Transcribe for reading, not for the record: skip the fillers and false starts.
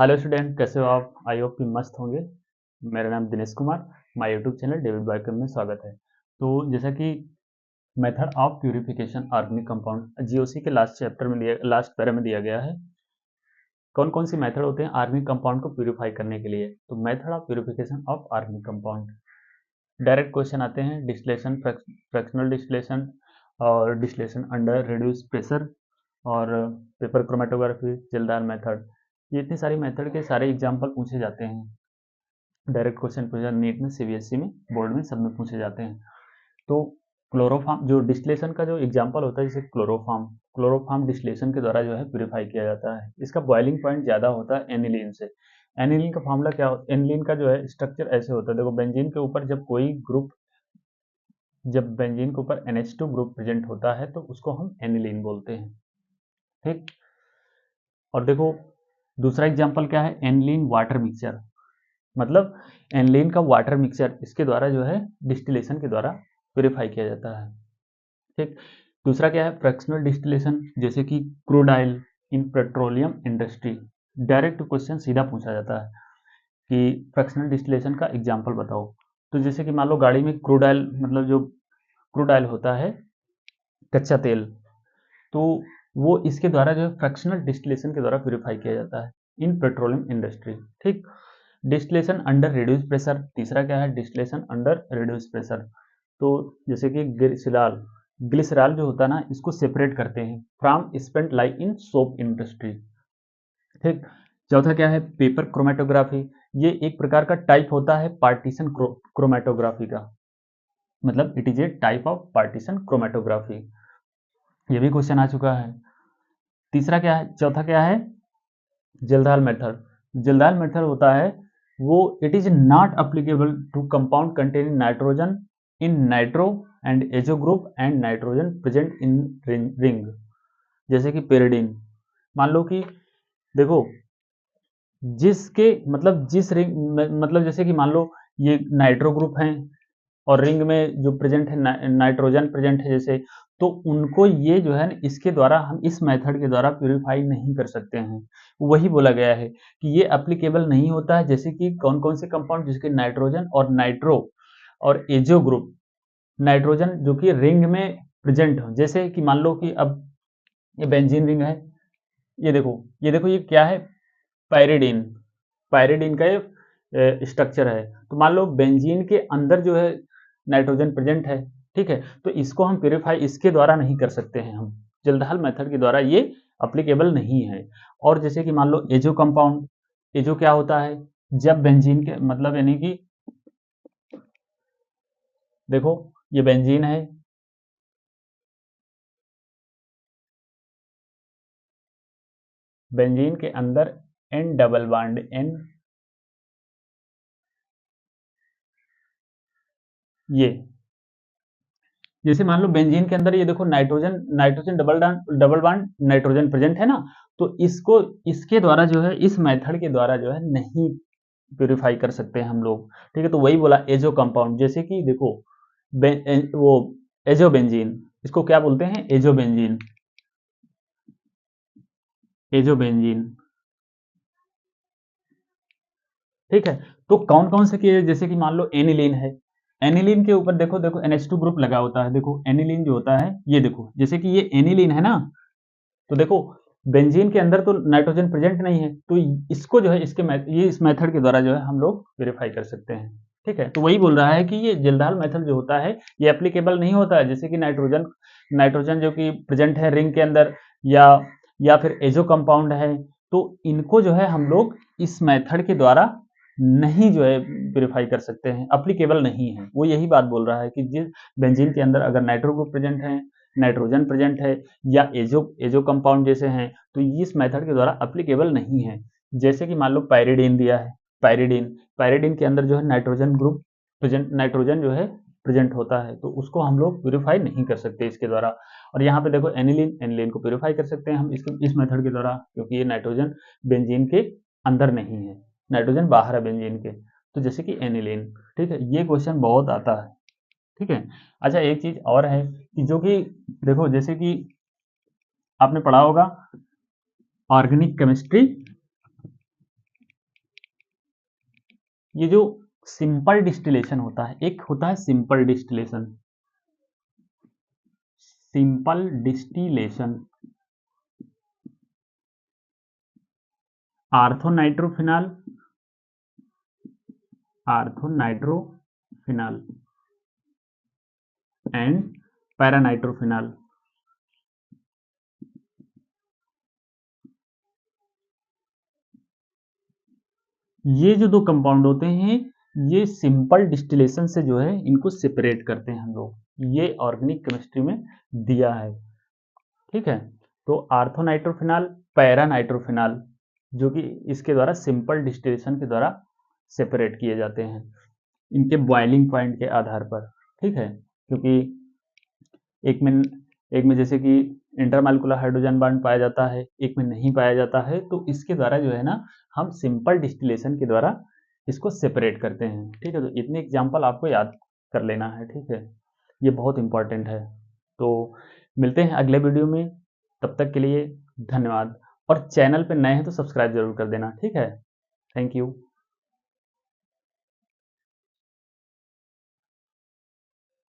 Hello student, कैसे हो आप? आई होप कि मस्त होंगे। मेरा नाम Dinesh Kumar, my YouTube channel David biochem में स्वागत है। तो जैसा कि method of purification organic compound GOC के लास्ट पैरा में दिया गया है। कौन कौन सी मेथड होते हैं ऑर्गेनिक कंपाउंड को प्यूरिफाई करने के लिए? तो method of purification of organic compound, direct question आते हैं। डिस्टिलेशन, फ्रैक्शनल डिस्टिलेशन और डिस्टिलेशन अंडर रिड्यूस प्रेशर और पेपर क्रोमेटोग्राफी, जलदार मेथड। ये इतनी सारी मेथड के सारे एग्जाम्पल पूछे जाते हैं। डायरेक्ट क्वेश्चन पूछा नीट में, सीबीएसई में, बोर्ड में, सब में पूछे जाते हैं। तो क्लोरोफॉर्म जो डिस्टिलेशन का जो एग्जाम्पल होता है, जैसे क्लोरोफॉर्म डिस्टिलेशन के द्वारा जो है प्यूरिफाई किया जाता है। इसका बॉइलिंग पॉइंट ज़्यादा होता है एनिलीन से। एनिलीन का फॉर्मूला क्या होता है? एनिलीन का जो है स्ट्रक्चर ऐसे होता है, देखो बेंजीन के ऊपर जब बेंजीन के ऊपर NH2 ग्रुप प्रेजेंट होता है तो उसको हम एनिलीन बोलते हैं। ठीक। और देखो दूसरा एग्जाम्पल क्या है, एनिलीन वाटर मिक्सचर, मतलब एनिलीन का वाटर मिक्सचर, इसके द्वारा जो है डिस्टिलेशन के द्वारा प्यूरिफाई किया जाता है। ठीक। दूसरा क्या है, फ्रैक्शनल डिस्टिलेशन, जैसे कि crude oil in petroleum industry. Direct question सीधा पूछा जाता है कि फ्रैक्शनल डिस्टिलेशन का एग्जाम्पल बताओ। तो जैसे कि मान लो गाड़ी में क्रूड ऑयल, मतलब जो क्रूड ऑयल होता है, कच्चा तेल, तो वो इसके द्वारा जो है फ्रैक्शनल डिस्टिलेशन के द्वारा प्यूरिफाई किया जाता है इन पेट्रोलियम इंडस्ट्री। ठीक। डिस्टिलेशन अंडर रिड्यूस प्रेशर, तीसरा क्या है, डिस्टिलेशन अंडर रिड्यूस प्रेशर। तो जैसे कि ग्लिसरॉल जो होता है ना, इसको सेपरेट करते हैं from spent like in soap industry. ठीक। चौथा क्या है, पेपर क्रोमेटोग्राफी। ये एक प्रकार का टाइप होता है पार्टीशन क्रोमेटोग्राफी का, मतलब it is a type of partition chromatography. ये भी क्वेश्चन आ चुका है। तीसरा क्या है, चौथा क्या है, जलदाल मेथड। जलदाल मेथड होता है वो, it is not applicable to compound containing nitrogen in nitro and azo group and nitrogen present in ring, जैसे कि पेरिडीन। मान लो कि देखो जिसके मतलब जिस रिंग, मतलब जैसे कि मान लो ये नाइट्रो ग्रुप हैं और रिंग में जो प्रेजेंट है नाइट्रोजन प्रेजेंट है, जैसे तो उनको ये जो है इसके द्वारा, हम इस मेथड के द्वारा प्यूरिफाई नहीं कर सकते हैं। वही बोला गया है कि ये एप्लीकेबल नहीं होता है। जैसे कि कौन कौन से कंपाउंड, जिसके नाइट्रोजन और नाइट्रो और एजो ग्रुप, नाइट्रोजन जो कि रिंग में प्रेजेंट हो, जैसे कि मान लो कि अब ये बेंजीन रिंग है, ये देखो ये क्या है, पायरिडीन। पायरिडीन का ये स्ट्रक्चर है। तो मान लो बेंजीन के अंदर जो है नाइट्रोजन प्रेजेंट है, ठीक है, तो इसको हम प्यूरिफाई इसके द्वारा नहीं कर सकते हैं, हम जल्दहल मेथड के द्वारा ये अप्लीकेबल नहीं है। और जैसे कि मान लो एजो कंपाउंड, एजो क्या होता है, जब बेंजीन के मतलब यानी कि देखो ये बेंजीन है, बेंजीन के अंदर एन डबल बॉन्ड एन, ये जैसे मान लो बेंजीन के अंदर ये देखो nitrogen nitrogen double bond nitrogen present है ना, तो इसको इसके द्वारा जो है, इस मेथड के द्वारा जो है नहीं प्यूरिफाई कर सकते हैं हम लोग। ठीक है, तो वही बोला एजो कंपाउंड, जैसे कि देखो वो एजो बेंजीन, इसको क्या बोलते हैं, एजो बेंजीन, एजो बेंजीन। ठीक है। तो कौन कौन से के, जैसे कि मान लो एनिलीन है, एनिलीन के ऊपर देखो देखो NH2 ग्रुप लगा होता है। देखो एनिलीन जो होता है, ये देखो जैसे कि ये एनिलीन है ना, तो देखो बेंजीन के अंदर तो नाइट्रोजन प्रेजेंट नहीं है, तो इसको जो है ये इस मेथड के द्वारा जो है हम लोग वेरीफाई कर सकते हैं। ठीक है, तो वही बोल रहा है कि ये जल्दाल मेथड जो होता है ये एप्लीकेबल नहीं होता है। जैसे कि नाइट्रोजन नाइट्रोजन जो कि प्रेजेंट है रिंग के अंदर, या या फिर एजो कंपाउंड है, तो इनको जो है हम लोग इस मेथड के द्वारा नहीं जो है वेरीफाई कर सकते हैं, अप्लीकेबल नहीं है। वो यही बात बोल रहा है कि जिस बेंजीन के अंदर अगर नाइट्रो ग्रुप प्रेजेंट है, नाइट्रोजन प्रेजेंट है, या एजो एजो कंपाउंड जैसे हैं, तो इस मेथड के द्वारा अप्लीकेबल नहीं है। जैसे कि मान लो पायरिडीन दिया है, पायरिडीन पायरिडीन के अंदर जो है नाइट्रोजन ग्रुप प्रेजेंट, नाइट्रोजन जो है प्रेजेंट होता है, तो उसको हम लोग प्यूरिफाई नहीं कर सकते इसके द्वारा। और यहाँ पे देखो एनिलीन, एनिलीन को प्यूरिफाई कर सकते हैं हम इस मेथड के द्वारा, क्योंकि ये नाइट्रोजन बेंजीन के अंदर नहीं है, नाइट्रोजन बाहर है बेंजीन के। तो जैसे कि एनिलीन। ठीक है, ये क्वेश्चन बहुत आता है। ठीक है। अच्छा, एक चीज और है कि जो कि देखो, जैसे कि आपने पढ़ा होगा ऑर्गेनिक केमिस्ट्री, ये जो सिंपल डिस्टिलेशन होता है, एक होता है simple distillation, simple distillation, orthonitrophenol, orthonitrophenol and paranitrophenol. ये जो दो कंपाउंड होते हैं, ये सिंपल डिस्टिलेशन से जो है इनको सेपरेट करते हैं हम लोग, ये ऑर्गेनिक केमिस्ट्री में दिया है, ठीक है। तो आर्थोनाइट्रोफिनॉल, पैरानाइट्रोफिनॉल, जो कि इसके द्वारा सिंपल डिस्टिलेशन के द्वारा सेपरेट किए जाते हैं इनके बॉइलिंग पॉइंट के आधार पर, ठीक है। क्योंकि एक में जैसे कि इंटरमॉलिक्यूलर हाइड्रोजन बॉन्ड पाया जाता है, एक में नहीं पाया जाता है, तो इसके द्वारा जो है ना हम सिंपल डिस्टिलेशन के द्वारा इसको सेपरेट करते हैं, ठीक है। तो इतने एग्जाम्पल आपको याद कर लेना है, ठीक है, ये बहुत इंपॉर्टेंट है। तो मिलते हैं अगले वीडियो में, तब तक के लिए धन्यवाद। और चैनल पे नए हैं तो सब्सक्राइब जरूर कर देना, ठीक है। Thank you.